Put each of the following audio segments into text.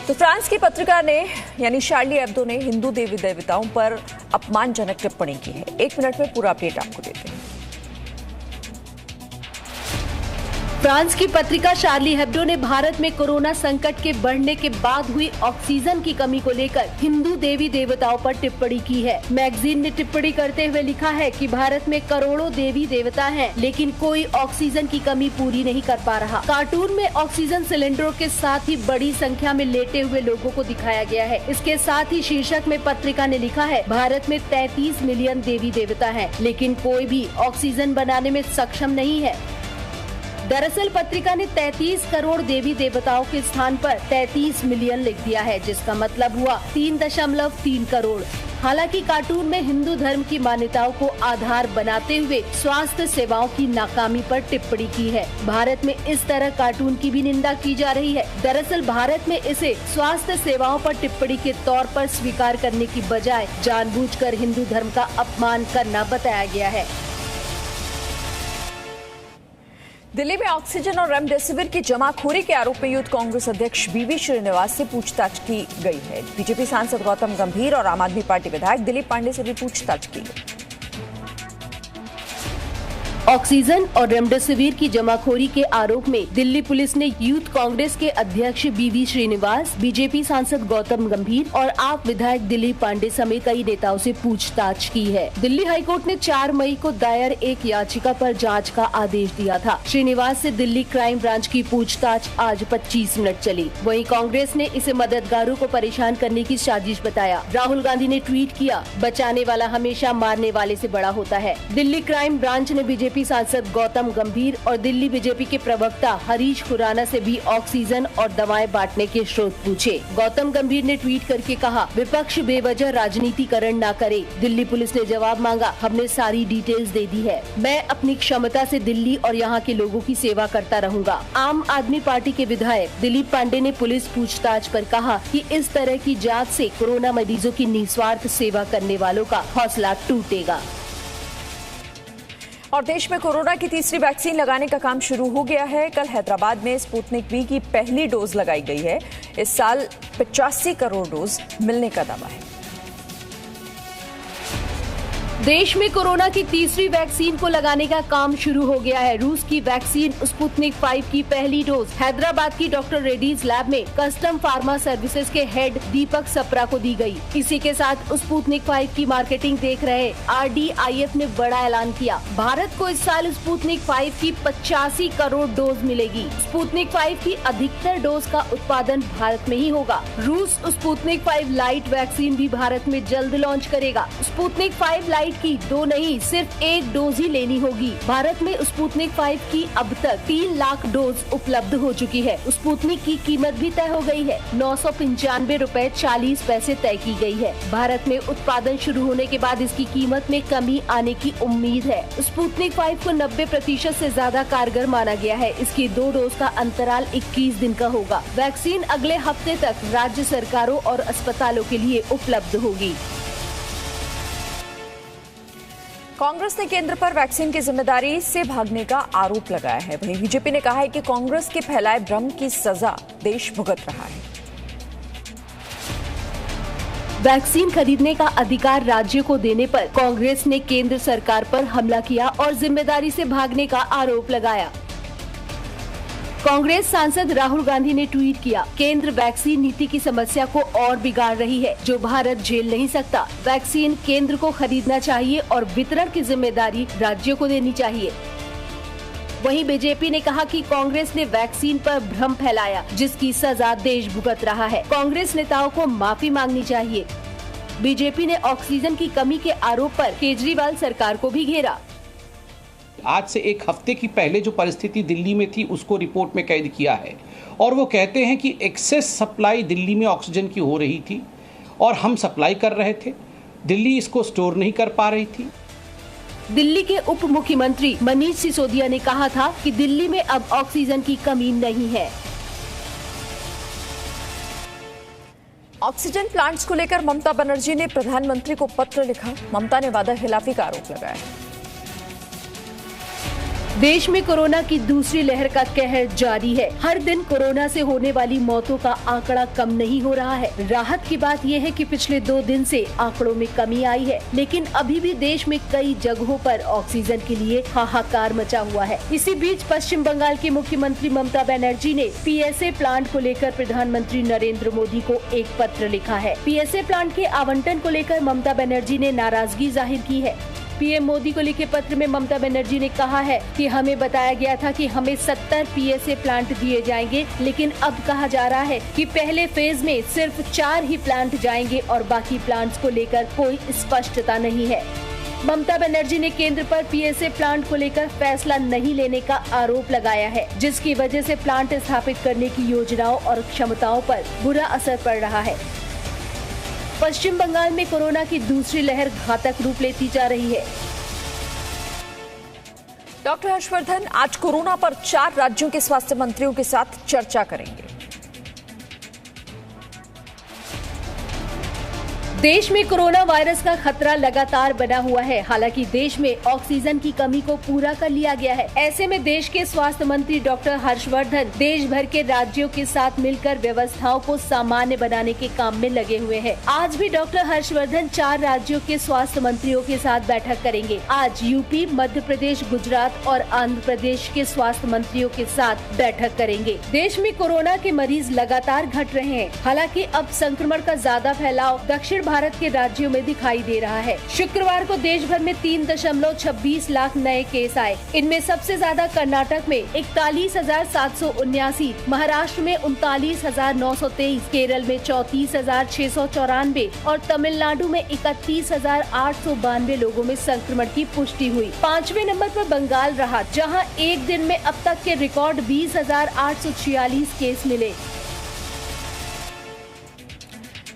तो फ्रांस की पत्रिका ने यानी शार्ली एब्दो ने हिंदू देवी देवताओं पर अपमानजनक टिप्पणी की है। 1 मिनट में पूरा अपडेट आपको देते हैं। फ्रांस की पत्रिका शार्ली हेब्डो ने भारत में कोरोना संकट के बढ़ने के बाद हुई ऑक्सीजन की कमी को लेकर हिंदू देवी देवताओं पर टिप्पणी की है। मैगजीन ने टिप्पणी करते हुए लिखा है कि भारत में करोड़ों देवी देवता हैं, लेकिन कोई ऑक्सीजन की कमी पूरी नहीं कर पा रहा। कार्टून में ऑक्सीजन सिलेंडरों के साथ ही बड़ी संख्या में लेटे हुए लोगों को दिखाया गया है। इसके साथ ही शीर्षक में पत्रिका ने लिखा है, भारत में 33 मिलियन देवी देवता है, लेकिन कोई भी ऑक्सीजन बनाने में सक्षम नहीं है। दरअसल पत्रिका ने 33 करोड़ देवी देवताओं के स्थान पर 33 मिलियन लिख दिया है, जिसका मतलब हुआ 3.3 करोड़। हालांकि कार्टून में हिंदू धर्म की मान्यताओं को आधार बनाते हुए स्वास्थ्य सेवाओं की नाकामी पर टिप्पणी की है। भारत में इस तरह कार्टून की भी निंदा की जा रही है। दरअसल भारत में इसे स्वास्थ्य सेवाओं पर टिप्पणी के तौर पर स्वीकार करने की बजाय जानबूझकर हिंदू धर्म का अपमान करना बताया गया है। दिल्ली में ऑक्सीजन और रेमडेसिविर की जमाखोरी के आरोप में यूथ कांग्रेस अध्यक्ष बीवी श्रीनिवास से पूछताछ की गई है। बीजेपी सांसद गौतम गंभीर और आम आदमी पार्टी विधायक दिलीप पांडे से भी पूछताछ की गई। ऑक्सीजन और रेमडेसिविर की जमाखोरी के आरोप में दिल्ली पुलिस ने यूथ कांग्रेस के अध्यक्ष बीवी श्रीनिवास, बीजेपी सांसद गौतम गंभीर और आप विधायक दिलीप पांडे समेत कई नेताओं से पूछताछ की है। दिल्ली हाईकोर्ट ने 4 मई को दायर एक याचिका पर जांच का आदेश दिया था। श्रीनिवास से दिल्ली क्राइम ब्रांच की पूछताछ आज 25 मिनट चली। वहीं कांग्रेस ने इसे मददगारों को परेशान करने की साजिश बताया। राहुल गांधी ने ट्वीट किया, बचाने वाला हमेशा मारने वाले से बड़ा होता है। दिल्ली क्राइम ब्रांच ने बीजेपी सांसद गौतम गंभीर और दिल्ली बीजेपी के प्रवक्ता हरीश खुराना से भी ऑक्सीजन और दवाएं बांटने के स्रोत पूछे। गौतम गंभीर ने ट्वीट करके कहा, विपक्ष बेवजह राजनीतिकरण न करे। दिल्ली पुलिस ने जवाब मांगा, हमने सारी डिटेल्स दे दी है। मैं अपनी क्षमता से दिल्ली और यहाँ के लोगों की सेवा करता रहूंगा। आम आदमी पार्टी के विधायक दिलीप पांडे ने पुलिस पूछताछ पर कहा कि इस तरह की जांच से कोरोना मरीजों की निस्वार्थ सेवा करने वालों का हौसला टूटेगा। और देश में कोरोना की तीसरी वैक्सीन लगाने का काम शुरू हो गया है। कल हैदराबाद में स्पुतनिक वी की पहली डोज लगाई गई है। इस साल 85 करोड़ डोज मिलने का दावा है। देश में कोरोना की तीसरी वैक्सीन को लगाने का काम शुरू हो गया है। रूस की वैक्सीन स्पुतनिक 5 की पहली डोज हैदराबाद की डॉक्टर रेड्डीज लैब में कस्टम फार्मा सर्विसेज के हेड दीपक सप्रा को दी गई। इसी के साथ स्पुतनिक 5 की मार्केटिंग देख रहे RDIF ने बड़ा ऐलान किया। भारत को इस साल स्पुतनिक 5 की 85 करोड़ डोज मिलेगी। स्पुतनिक 5 की अधिकतर डोज का उत्पादन भारत में ही होगा। रूस स्पुतनिक 5 लाइट वैक्सीन भी भारत में जल्द लॉन्च करेगा। स्पुतनिक 5 लाइट की 2 नहीं, सिर्फ 1 डोज ही लेनी होगी। भारत में स्पुतनिक 5 की अब तक 3 लाख डोज उपलब्ध हो चुकी है। स्पुतनिक की कीमत भी तय हो गई है। 995 रुपए 40 पैसे तय की गई है। भारत में उत्पादन शुरू होने के बाद इसकी कीमत में कमी आने की उम्मीद है। स्पुतनिक 5 को 90% से ज्यादा कारगर माना गया है। इसकी 2 डोज का अंतराल 21 दिन का होगा। वैक्सीन अगले हफ्ते तक राज्य सरकारों और अस्पतालों के लिए उपलब्ध होगी। कांग्रेस ने केंद्र पर वैक्सीन की जिम्मेदारी से भागने का आरोप लगाया है। वहीं बीजेपी ने कहा है कि कांग्रेस के फैलाए भ्रम की सजा देश भुगत रहा है। वैक्सीन खरीदने का अधिकार राज्य को देने पर कांग्रेस ने केंद्र सरकार पर हमला किया और जिम्मेदारी से भागने का आरोप लगाया। कांग्रेस सांसद राहुल गांधी ने ट्वीट किया, केंद्र वैक्सीन नीति की समस्या को और बिगाड़ रही है, जो भारत झेल नहीं सकता। वैक्सीन केंद्र को खरीदना चाहिए और वितरण की जिम्मेदारी राज्यों को देनी चाहिए। वहीं बीजेपी ने कहा कि कांग्रेस ने वैक्सीन पर भ्रम फैलाया, जिसकी सजा देश भुगत रहा है। कांग्रेस नेताओं को माफी मांगनी चाहिए। बीजेपी ने ऑक्सीजन की कमी के आरोप पर केजरीवाल सरकार को भी घेरा। आज से 1 हफ्ते की पहले जो परिस्थिति दिल्ली में थी उसको रिपोर्ट में कैद किया है और वो कहते हैं कि एक्सेस सप्लाई दिल्ली में ऑक्सीजन की हो रही थी और हम सप्लाई कर रहे थे। दिल्ली इसको स्टोर नहीं कर पा रही थी। दिल्ली के उप मुख्यमंत्री मनीष सिसोदिया ने कहा था कि दिल्ली में अब ऑक्सीजन की कमी नहीं है। ऑक्सीजन प्लांट्स को लेकर ममता बनर्जी ने प्रधानमंत्री को पत्र लिखा। ममता ने वादा खिलाफी का आरोप लगाया। देश में कोरोना की दूसरी लहर का कहर जारी है। हर दिन कोरोना से होने वाली मौतों का आंकड़ा कम नहीं हो रहा है। राहत की बात यह है कि पिछले 2 दिन से आंकड़ों में कमी आई है, लेकिन अभी भी देश में कई जगहों पर ऑक्सीजन के लिए हाहाकार मचा हुआ है। इसी बीच पश्चिम बंगाल की मुख्यमंत्री ममता बनर्जी ने पीएसए प्लांट को लेकर प्रधानमंत्री नरेंद्र मोदी को एक पत्र लिखा है। पीएसए प्लांट के आवंटन को लेकर ममता बनर्जी ने नाराजगी जाहिर की है। पीएम मोदी को लिखे पत्र में ममता बनर्जी ने कहा है कि हमें बताया गया था कि हमें 70 पीएसए प्लांट दिए जाएंगे, लेकिन अब कहा जा रहा है कि पहले फेज में सिर्फ 4 ही प्लांट जाएंगे और बाकी प्लांट्स को लेकर कोई स्पष्टता नहीं है। ममता बनर्जी ने केंद्र पर पीएसए प्लांट को लेकर फैसला नहीं लेने का आरोप लगाया है, जिसकी वजह से प्लांट स्थापित करने की योजनाओं और क्षमताओं पर बुरा असर पड़ रहा है। पश्चिम बंगाल में कोरोना की दूसरी लहर घातक रूप लेती जा रही है। डॉक्टर हर्षवर्धन आज कोरोना पर 4 राज्यों के स्वास्थ्य मंत्रियों के साथ चर्चा करेंगे। देश में कोरोना वायरस का खतरा लगातार बना हुआ है। हालांकि देश में ऑक्सीजन की कमी को पूरा कर लिया गया है। ऐसे में देश के स्वास्थ्य मंत्री डॉक्टर हर्षवर्धन देश भर के राज्यों के साथ मिलकर व्यवस्थाओं को सामान्य बनाने के काम में लगे हुए हैं। आज भी डॉक्टर हर्षवर्धन 4 राज्यों के स्वास्थ्य मंत्रियों के साथ बैठक करेंगे। आज यूपी, मध्य प्रदेश, गुजरात और आंध्र प्रदेश के स्वास्थ्य मंत्रियों के साथ बैठक करेंगे। देश में कोरोना के मरीज लगातार घट रहे हैं। हालांकि अब संक्रमण का ज्यादा फैलाव दक्षिण भारत के राज्यों में दिखाई दे रहा है। शुक्रवार को देश भर में 3.26 लाख नए केस आए। इनमें सबसे ज्यादा कर्नाटक में 41,779, महाराष्ट्र में 39,923, केरल में 34,694 और तमिलनाडु में 31,892 लोगों में संक्रमण की पुष्टि हुई। 5वें नंबर पर बंगाल रहा, जहां एक दिन में अब तक के रिकॉर्ड 20,846 केस मिले।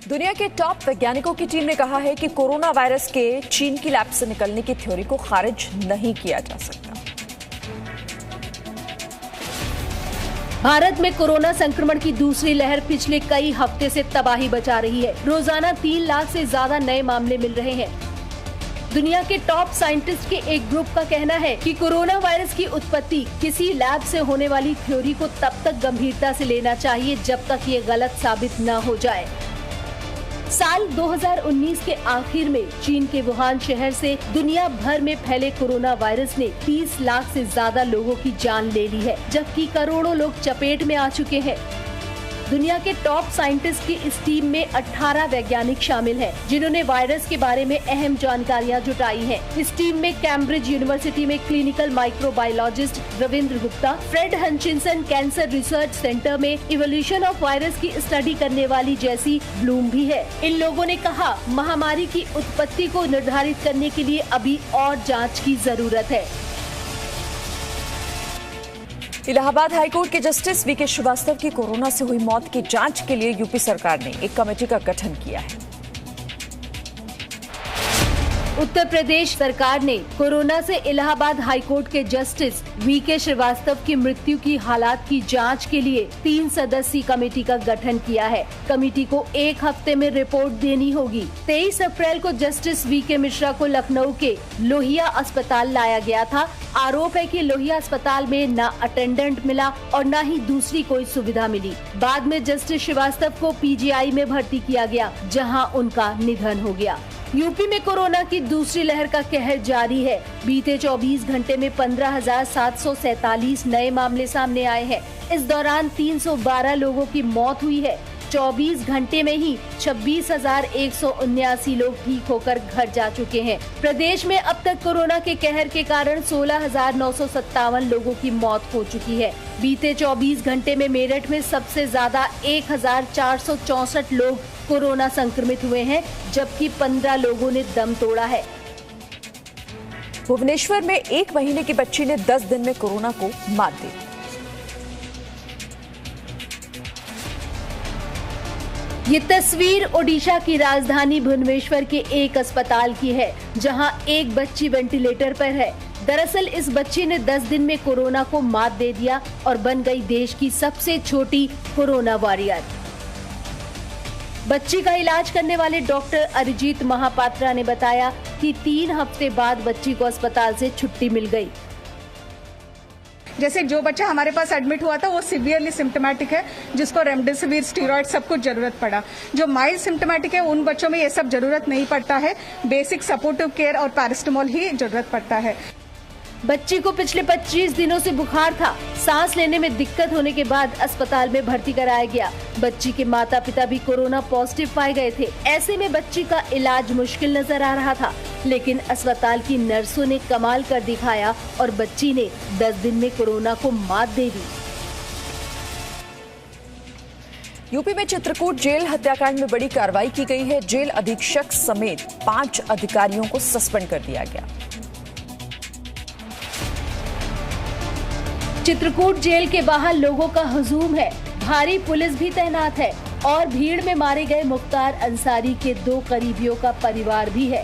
दुनिया के टॉप वैज्ञानिकों की टीम ने कहा है कि कोरोना वायरस के चीन की लैब से निकलने की थ्योरी को खारिज नहीं किया जा सकता। भारत में कोरोना संक्रमण की दूसरी लहर पिछले कई हफ्ते से तबाही मचा रही है। रोजाना 3 लाख से ज्यादा नए मामले मिल रहे हैं। दुनिया के टॉप साइंटिस्ट के एक ग्रुप का कहना है कि कोरोना वायरस की उत्पत्ति किसी लैब से होने वाली थ्योरी को तब तक गंभीरता से लेना चाहिए जब तक ये गलत साबित न हो जाए। साल 2019 के आखिर में चीन के वुहान शहर से दुनिया भर में फैले कोरोना वायरस ने 30 लाख से ज्यादा लोगों की जान ले ली है, जबकि करोड़ों लोग चपेट में आ चुके हैं। दुनिया के टॉप साइंटिस्ट की इस टीम में 18 वैज्ञानिक शामिल हैं, जिन्होंने वायरस के बारे में अहम जानकारियां जुटाई हैं। इस टीम में कैम्ब्रिज यूनिवर्सिटी में clinical microbiologist Ravindra Gupta, Fred Hutchinson cancer research centre में इवोल्यूशन ऑफ वायरस की स्टडी करने वाली जेसी ब्लूम भी है। इन लोगों ने कहा, महामारी की उत्पत्ति को निर्धारित करने के लिए अभी और जाँच की जरूरत है। इलाहाबाद हाईकोर्ट के जस्टिस वीके श्रीवास्तव की कोरोना से हुई मौत की जांच के लिए यूपी सरकार ने एक कमेटी का गठन किया है। उत्तर प्रदेश सरकार ने कोरोना से इलाहाबाद हाईकोर्ट के जस्टिस वीके श्रीवास्तव की मृत्यु की हालात की जांच के लिए 3 सदस्यीय कमेटी का गठन किया है। कमेटी को 1 हफ्ते में रिपोर्ट देनी होगी। 23 अप्रैल को जस्टिस वीके मिश्रा को लखनऊ के लोहिया अस्पताल लाया गया था। आरोप है कि लोहिया अस्पताल में न अटेंडेंट मिला और न ही दूसरी कोई सुविधा मिली। बाद में जस्टिस श्रीवास्तव को पीजीआई में भर्ती किया गया, जहां उनका निधन हो गया। यूपी में कोरोना की दूसरी लहर का कहर जारी है। बीते 24 घंटे में 15,747 नए मामले सामने आए हैं। इस दौरान 312 लोगों की मौत हुई है। 24 घंटे में ही 26,179 लोग ठीक होकर घर जा चुके हैं। प्रदेश में अब तक कोरोना के कहर के कारण 16,957 लोगों की मौत हो चुकी है। बीते 24 घंटे में मेरठ में सबसे ज्यादा 1,464 लोग कोरोना संक्रमित हुए हैं, जबकि 15 लोगों ने दम तोड़ा है। भुवनेश्वर में 1 महीने की बच्ची ने 10 दिन में कोरोना को मात दी। ये तस्वीर ओडिशा की राजधानी भुवनेश्वर के एक अस्पताल की है, जहां एक बच्ची वेंटिलेटर पर है। दरअसल इस बच्ची ने 10 दिन में कोरोना को मात दे दिया और बन गई देश की सबसे छोटी कोरोना वॉरियर। बच्ची का इलाज करने वाले डॉक्टर अरिजीत महापात्रा ने बताया कि 3 हफ्ते बाद बच्ची को अस्पताल से छुट्टी मिल गई। जैसे जो बच्चा हमारे पास एडमिट हुआ था वो सीवियरली सिम्टोमेटिक है, जिसको रेमडेसिविर, स्टीरॉयड सब कुछ जरूरत पड़ा। जो माइल्ड सिम्टोमेटिक है उन बच्चों में ये सब जरूरत नहीं पड़ता है, बेसिक सपोर्टिव केयर और पैरास्टामोल ही जरूरत पड़ता है। बच्ची को पिछले 25 दिनों से बुखार था। सांस लेने में दिक्कत होने के बाद अस्पताल में भर्ती कराया गया। बच्ची के माता पिता भी कोरोना पॉजिटिव पाए गए थे। ऐसे में बच्ची का इलाज मुश्किल नजर आ रहा था, लेकिन अस्पताल की नर्सों ने कमाल कर दिखाया और बच्ची ने 10 दिन में कोरोना को मात दे दी। यूपी में चित्रकूट जेल हत्याकांड में बड़ी कार्रवाई की गई है। जेल अधीक्षक समेत 5 अधिकारियों को सस्पेंड कर दिया गया। चित्रकूट जेल के बाहर लोगों का हुजूम है, भारी पुलिस भी तैनात है और भीड़ में मारे गए मुख्तार अंसारी के 2 करीबियों का परिवार भी है।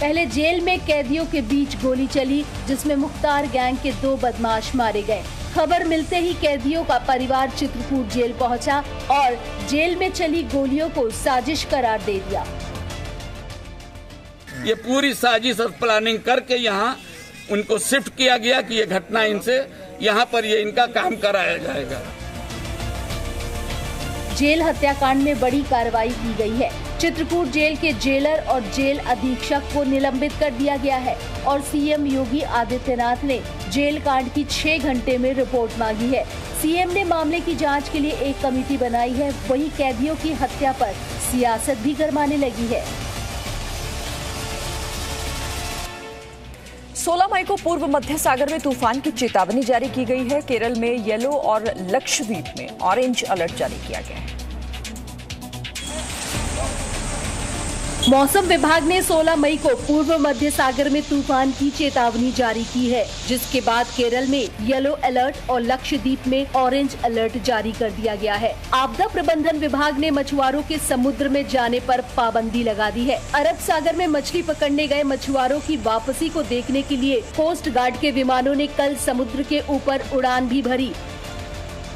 पहले जेल में कैदियों के बीच गोली चली, जिसमें मुख्तार गैंग के 2 बदमाश मारे गए। खबर मिलते ही कैदियों का परिवार चित्रकूट जेल पहुंचा और जेल में चली गोलियों को साजिश करार दे दिया। ये पूरी साजिश और प्लानिंग करके यहाँ उनको शिफ्ट किया गया कि ये घटना इनसे यहाँ पर ये इनका काम कराया जाएगा। जेल हत्याकांड में बड़ी कार्रवाई की गई है। चित्रकूट जेल के जेलर और जेल अधीक्षक को निलंबित कर दिया गया है और सीएम योगी आदित्यनाथ ने जेल कांड की 6 घंटे में रिपोर्ट मांगी है। सीएम ने मामले की जांच के लिए एक कमेटी बनाई है। वहीं कैदियों की हत्या पर सियासत भी गरमाने लगी है। 16 मई को पूर्व मध्य सागर में तूफान की चेतावनी जारी की गई है। केरल में येलो और लक्षद्वीप में ऑरेंज अलर्ट जारी किया गया है। मौसम विभाग ने 16 मई को पूर्व मध्य सागर में तूफान की चेतावनी जारी की है, जिसके बाद केरल में येलो अलर्ट और लक्षद्वीप में ऑरेंज अलर्ट जारी कर दिया गया है। आपदा प्रबंधन विभाग ने मछुआरों के समुद्र में जाने पर पाबंदी लगा दी है। अरब सागर में मछली पकड़ने गए मछुआरों की वापसी को देखने के लिए कोस्ट गार्ड के विमानों ने कल समुद्र के ऊपर उड़ान भी भरी।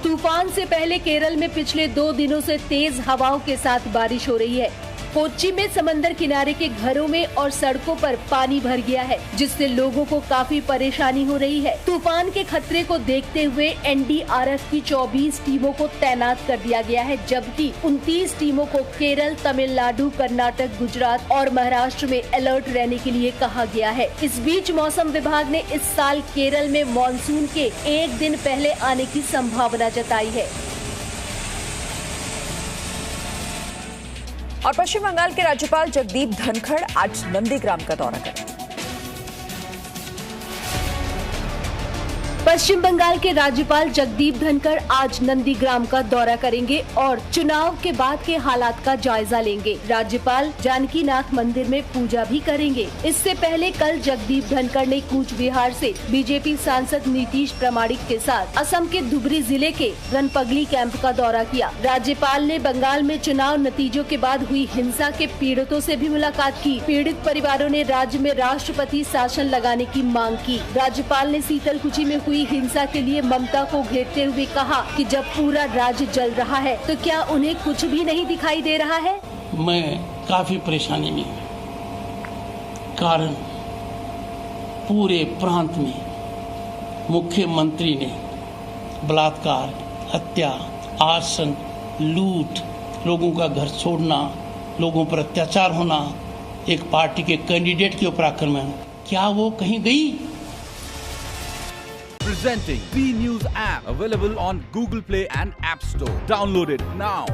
तूफान से पहले केरल में पिछले 2 दिनों से तेज हवाओं के साथ बारिश हो रही है। कोच्चि में समंदर किनारे के घरों में और सड़कों पर पानी भर गया है, जिससे लोगों को काफी परेशानी हो रही है। तूफान के खतरे को देखते हुए एनडीआरएफ की 24 टीमों को तैनात कर दिया गया है, जबकि 29 टीमों को केरल, तमिलनाडु, कर्नाटक, गुजरात और महाराष्ट्र में अलर्ट रहने के लिए कहा गया है। इस बीच मौसम विभाग ने इस साल केरल में मानसून के 1 दिन पहले आने की संभावना जताई है। और पश्चिम बंगाल के राज्यपाल जगदीप धनखड़ आज नंदीग्राम का दौरा करेंगे। पश्चिम बंगाल के राज्यपाल जगदीप धनखड़ आज नंदीग्राम का दौरा करेंगे और चुनाव के बाद के हालात का जायजा लेंगे। राज्यपाल जानकी नाथ मंदिर में पूजा भी करेंगे। इससे पहले कल जगदीप धनखड़ ने कूच बिहार से बीजेपी सांसद नीतीश प्रामाणिक के साथ असम के धुबरी जिले के गनपगली कैंप का दौरा किया। राज्यपाल ने बंगाल में चुनाव नतीजों के बाद हुई हिंसा के पीड़ितों से भी मुलाकात की। पीड़ित परिवारों ने राज्य में राष्ट्रपति शासन लगाने की मांग की। राज्यपाल ने शीतलकुची में हुई हिंसा के लिए ममता को घेरते हुए कहा कि जब पूरा राज्य जल रहा है तो क्या उन्हें कुछ भी नहीं दिखाई दे रहा है। मैं काफी परेशानी में हूं, कारण पूरे प्रांत में मुख्यमंत्री ने बलात्कार, हत्या, आर्सन, लूट, लोगों का घर छोड़ना, लोगों पर अत्याचार होना, एक पार्टी के कैंडिडेट के ऊपर आक्रमण, क्या वो कहीं गई? Presenting B News app, available on Google Play and App Store. Download it now.